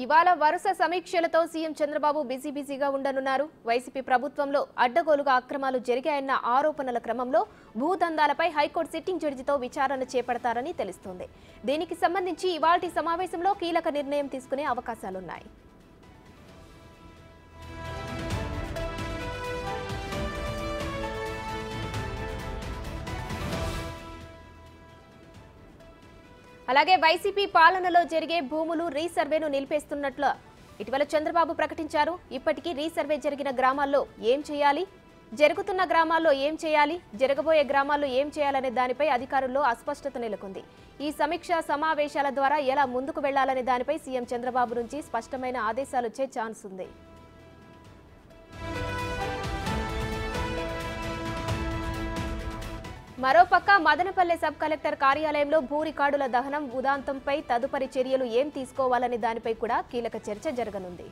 ఇవాళ వరుస సమీక్షలతో సీఎం చంద్రబాబు బిజీగా ఉండనున్నారు. వైసీపీ ప్రభుత్వంలో అడ్డగోలుగా అక్రమాలు జరిగాయన్న ఆరోపణల క్రమంలో భూదందాలపై హైకోర్టు సిట్టింగ్ జడ్జితో విచారణ చేపడతారని తెలుస్తోంది. దీనికి సంబంధించి ఇవాల్టి సమావేశంలో కీలక నిర్ణయం తీసుకునే అవకాశాలున్నాయి. అలాగే వైసీపీ పాలనలో జరిగే భూములు రీసర్వేను నిలిపేస్తున్నట్లు ఇటీవల చంద్రబాబు ప్రకటించారు. ఇప్పటికీ రీసర్వే జరిగిన గ్రామాల్లో ఏం చేయాలి, జరుగుతున్న గ్రామాల్లో ఏం చేయాలి, జరగబోయే గ్రామాల్లో ఏం చేయాలనే దానిపై అధికారుల్లో అస్పష్టత నెలకొంది. ఈ సమీక్ష సమావేశాల ద్వారా ఎలా ముందుకు వెళ్లాలనే దానిపై సీఎం చంద్రబాబు నుంచి స్పష్టమైన ఆదేశాలు వచ్చే ఛాన్స్ ఉంది. మరోపక్క మదనపల్లె సబ్ కలెక్టర్ కార్యాలయంలో భూ రికార్డుల దహనం ఉదాంతంపై తదుపరి చర్యలు ఏం తీసుకోవాలనే దానిపై కూడా కీలక చర్చ జరగనుంది.